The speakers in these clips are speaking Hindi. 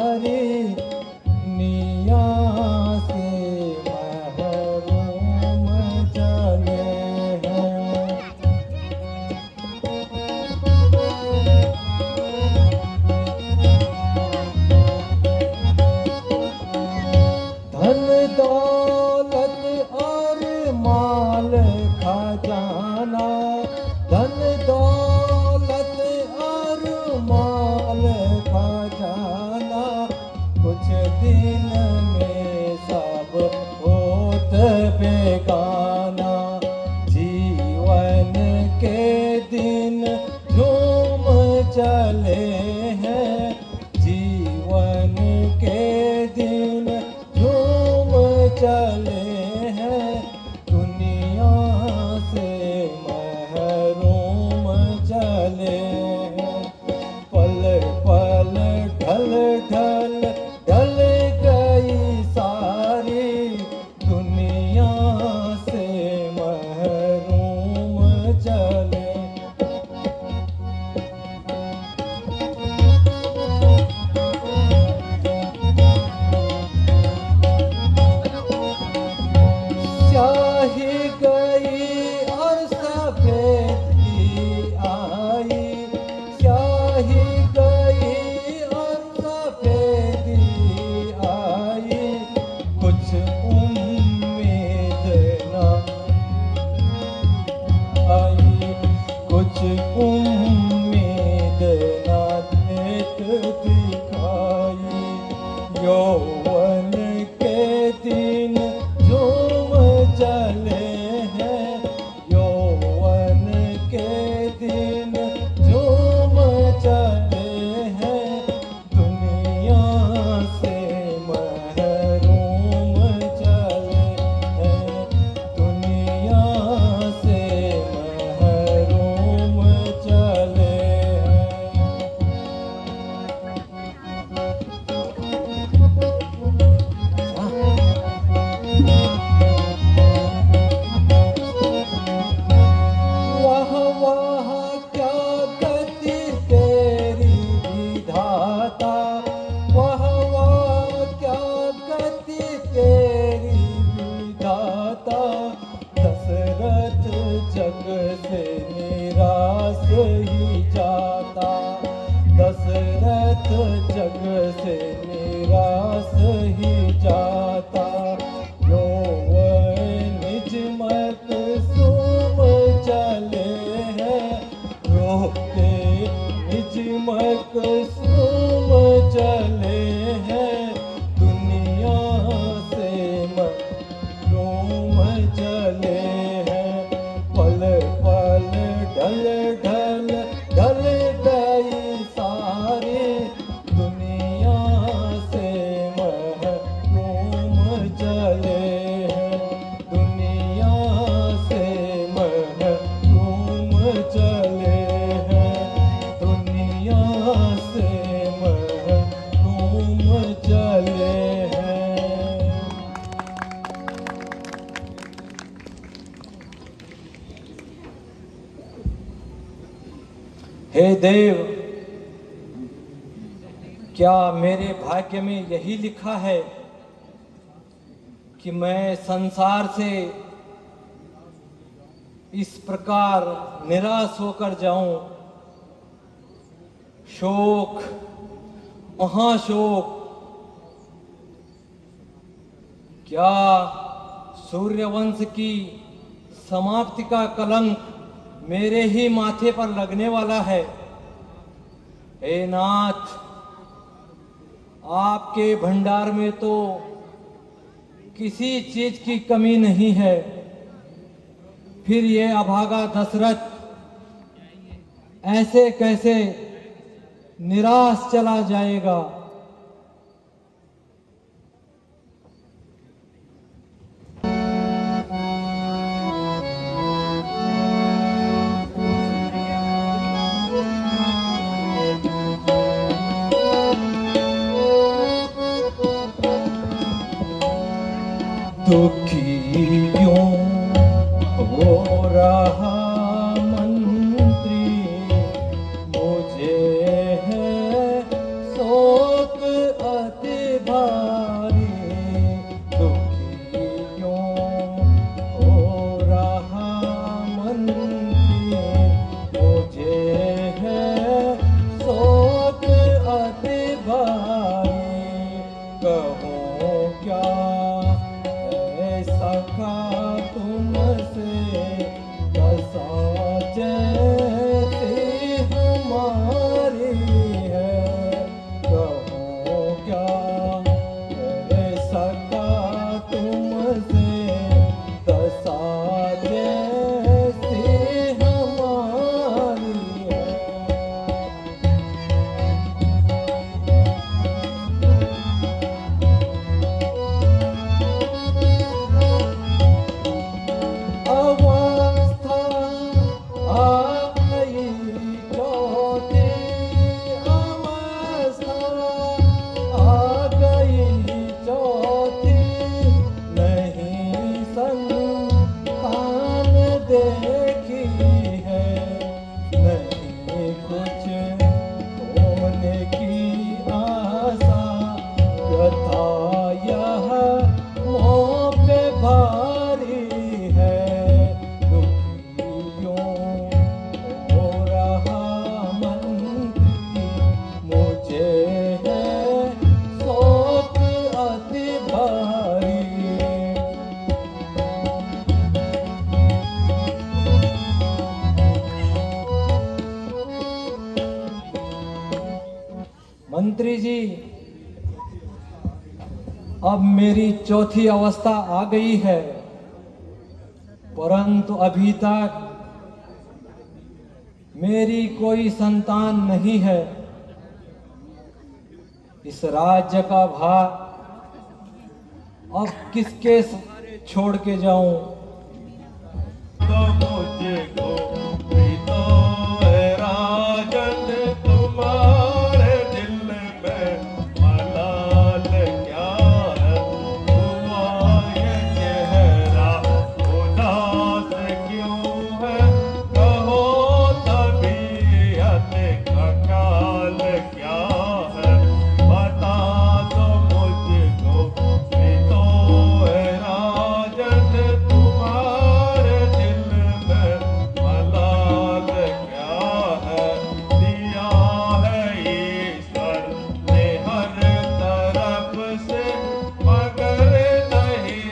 सारी दुनिया से महरूम चले हैं। धन दौलत और माल खजाना, धन दौलत और माल खजाना, कुछ दिन में सब होत बेगाना। जीवन के दिन झूम चले हैं, जीवन के दिन झूम चले हैं, दुनिया से महरूम चले हैं। पल पल ढल ढल ढल गई सारी दुनिया से महरूम चले। स्याही गई और सफेदी आई, स्याही गई और सफेदी आई, कुछ उम्मीद न आई, कुछ उम्मीद न देख दिखाई। यौवन के दिन झूम चले हैं, यौवन के दिन झूम चले हैं, दुनिया से महरूम चले हैं, दुनिया से महरूम चले हैं। वाह वाह क्या गति तेरी विधाता, वाह वाह क्या गति तेरी विधाता। दशरथ जग से निराश ही जाता, दशरथ जग से निराश ही जाता। यौवन निज मत सुम चले हैं, रोके निज मत सुम चले हैं, दुनिया से महरूम चले हैं। पल पल ढल ढल ढल गई सारी दुनिया से महरूम चले हैं, दुनिया से महरूम चले हैं, दुनिया से महरूम चले हैं। हे देव, क्या मेरे भाग्य में यही लिखा है कि मैं संसार से इस प्रकार निराश होकर जाऊं? शोक, महाशोक, क्या सूर्यवंश की समाप्ति का कलंक मेरे ही माथे पर लगने वाला है? हे नाथ, आपके भंडार में तो किसी चीज की कमी नहीं है, फिर ये अभागा दशरथ ऐसे कैसे निराश चला जाएगा? दुखी क्यों हो रहा मंत्री, मुझे है शोक कहूँ क्या ऐसा का तुमसे दशा जैसी हमारी है। कहूँ क्या ऐसा का तुमसे दशा जैसी हमारी है। अवस्था आ गई चौथी अवस्था आ गई चौथी। नहीं संतान देखी है, नहीं कुछ होने की आशा। व्यथा यह मोह पे भारी है, दुखियों हो रहा मंत्री। मुझे है शोक अति भारी। मंत्री जी, अब मेरी चौथी अवस्था आ गई है, परंतु अभी तक मेरी कोई संतान नहीं है। इस राज्य का भार अब किसके सहारे छोड़ के जाऊं। तो मुझको भी तो है राजन, तुम्हारे दिल में मलाल क्या है। हुआ ये चेहरा उदास क्यों है, कहो तबीयत का काल क्या है। बता दो मुझको भी तो है राजन, तुम्हारे दिल में मलाल क्या है। दिया है ईश्वर ने हर तरफ से, मगर नहीं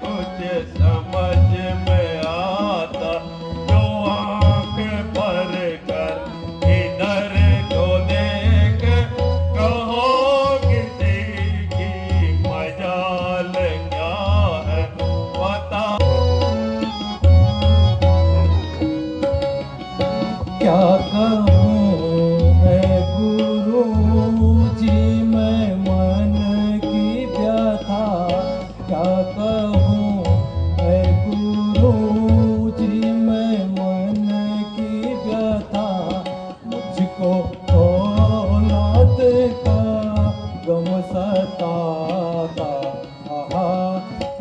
कुछ समझ में आता। जो आँख भर कर इधर को देख, कहो किसी की मजाल क्या है। बता क्या कहूँ है गुरु जी मैं मन की व्यथा। क्या कहूँ है गुरु जी मैं मन की व्यथा। मुझको औलाद का गम सताता। आहा,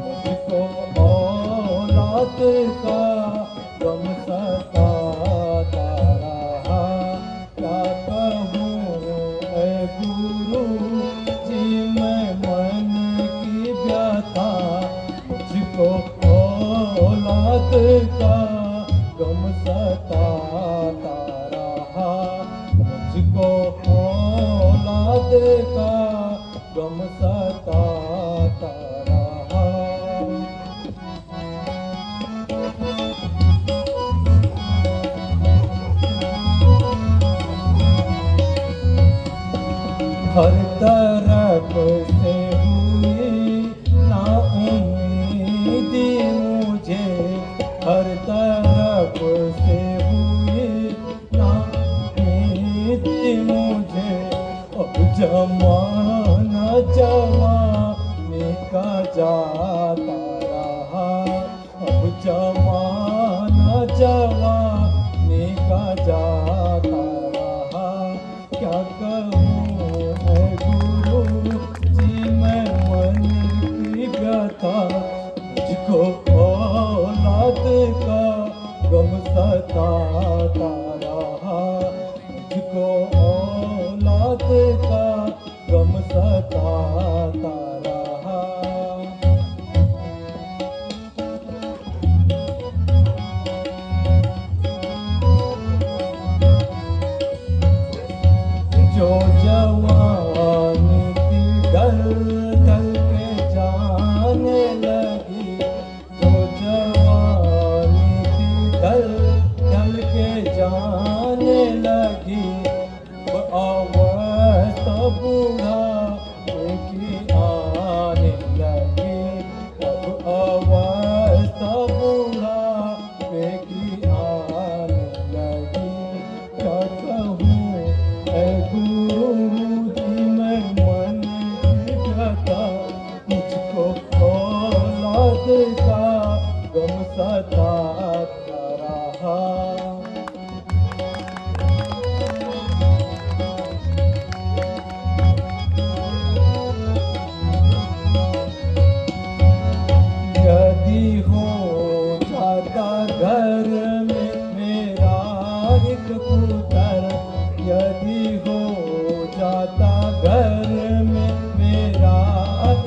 मुझको औलाद का गम सताता रहा। क्या कहूँ है गुरु जी मैं मन की व्यथा। मुझको औलाद का गम सताता रहा। मुझको औलाद का गम सताता रहा। हर तरफ से हुई ना उम्मीदी मुझे। हर तरफ से हुई ना उम्मीदी मुझे। अब जमाना जवानी का जाता रहा। अब जमाना जवानी का जाता रहा। क्या कहूँ है गुरु जी मैं मन की व्यथा। मुझको औलाद का गम सताता रहा। मुझको औलाद का गम सताता रहा। जो जवानी की डर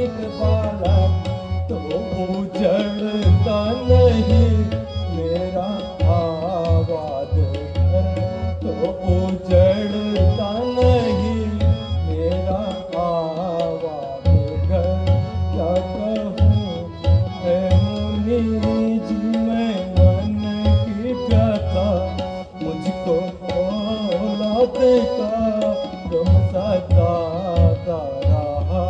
एक बालक तो उजड़ता नहीं मेरा आबाद घर, तो उजड़ता नहीं मेरा आबाद घर। क्या कहूँ है मुनि जी मैं मन की व्यथा, मुझको औलाद का गम सताता रहा,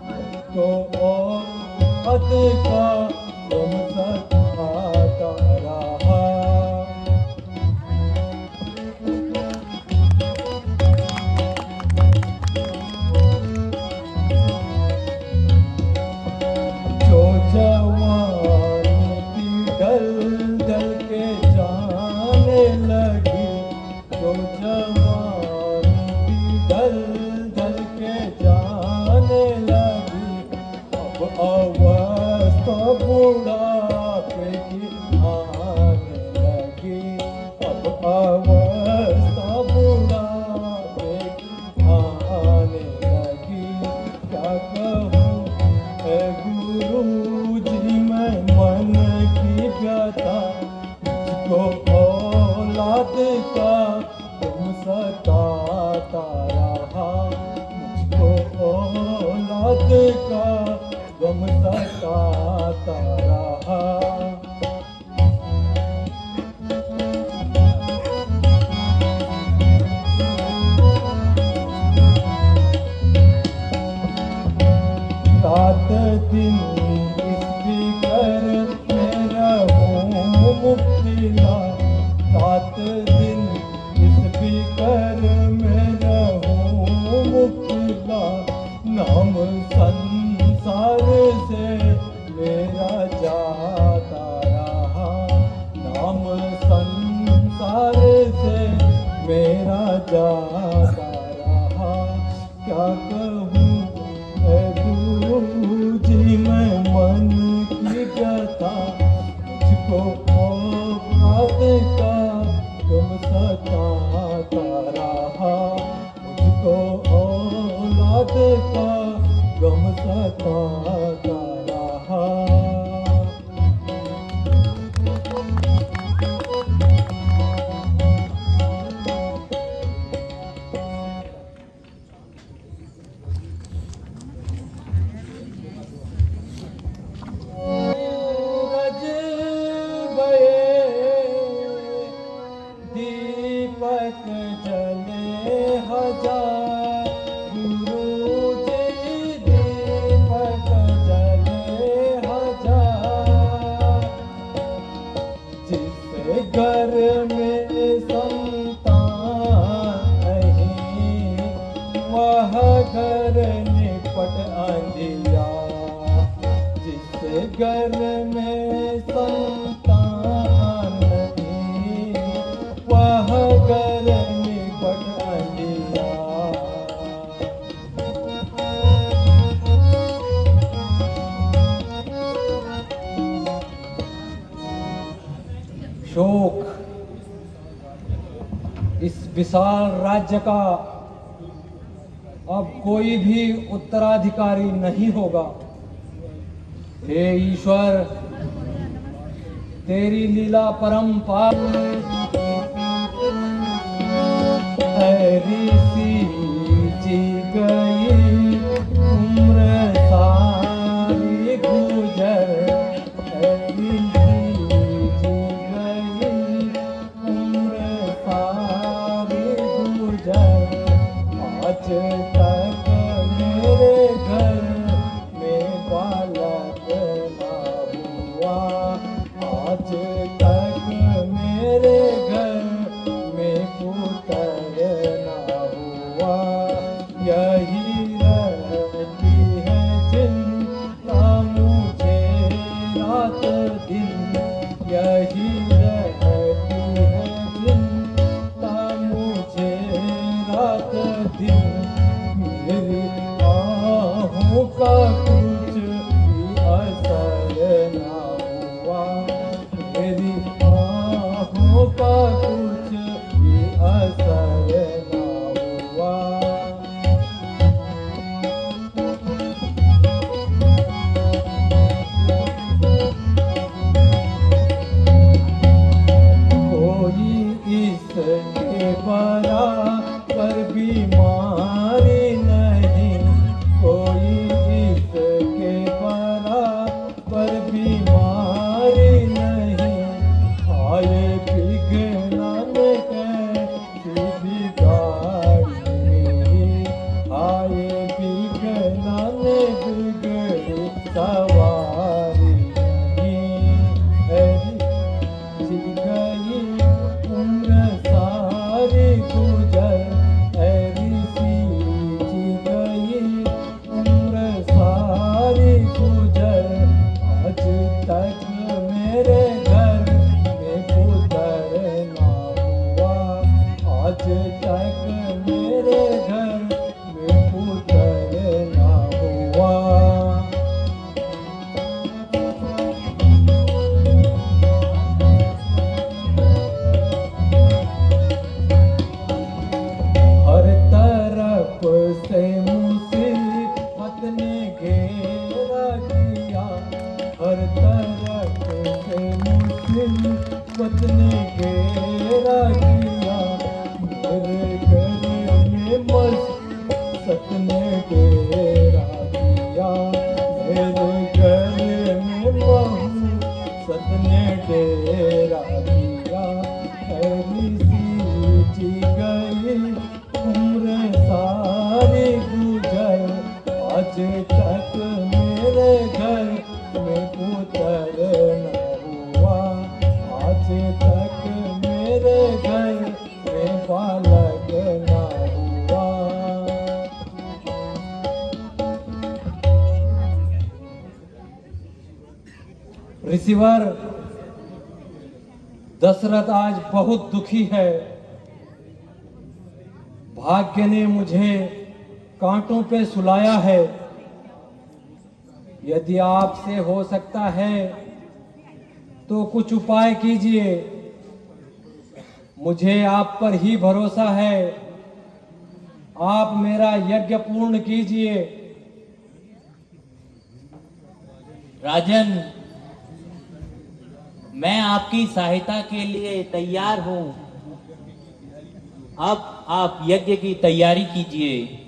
मुझको औलाद का गम सताता रहा। जो जवानी थी ढल ढल के जाने लगी, जो जवानी थी ढल ढल के जाने लगी, अब अवस्था बुढ़ापे की आने लगी, अब अवस्था बुढ़ापे की आने लगी। क्या कहूँ है गुरु जी मैं मन की व्यथा, मुझको औलाद का तुम सताता रहा, मुझको औलाद का गम सताता रहा। रात दिन इस फिकर में रहूं मुब्तला, रात दिन इस फिकर में रहूं मुब्तला, नाम संसार से मेरा जाता रहा, नाम संसार से मेरा जाता रहा। क्या कहूँ है गुरु जी मैं मन की व्यथा, मुझको औलाद का गम सताता रहा, मुझको औलाद का गम सताता रहा। रज गए दीपक जले हजार, गुरु जी दीपक जले हजार। जिस घर में संतान नहीं वह घर निपट अंधिया, जिस घर में संतान नहीं वह घर निपट अंधिया। शोक इस विशाल राज्य का अब कोई भी उत्तराधिकारी नहीं होगा। हे ईश्वर, तेरी लीला परंपार ऋषि जी गई उम्र सारी गुजर, ऋषि जी गई उम्र सारी गुजर। आज तक मेरे घर में बालक ना हुआ, आज तक मेरे घर में पुत्र ना हुआ। यही रहती है चिंता मुझे रात दिन, यही रहती है चिंता मुझे रात दिन। मेरी आहों का कुछ भी असर ना हुआ, मेरी आहों का कुछ भी असर ना हुआ। तक मेरे घर में पुत्र ना हुआ, आज तक मेरे घर में पुत्र ना हुआ। हर तरफ से मुसीबत ने घेरा किया, हर तरफ से मुसीबत ने घेरा किया। मेरे घर में मसत ने डेरा किया, मेरे घर में मसत ने डेरा किया। ऐसी जी गई उम्र सारी गुजर, आज तक मेरे घर में पुत्र न हुआ, आज तक मेरे घर में बालक न हुआ। रिसीवर दशरथ आज बहुत दुखी है। भाग्य ने मुझे कांटों पे सुलाया है। यदि आपसे हो सकता है तो कुछ उपाय कीजिए। मुझे आप पर ही भरोसा है। आप मेरा यज्ञ पूर्ण कीजिए। राजन, मैं आपकी सहायता के लिए तैयार हूं। अब आप यज्ञ की तैयारी कीजिए।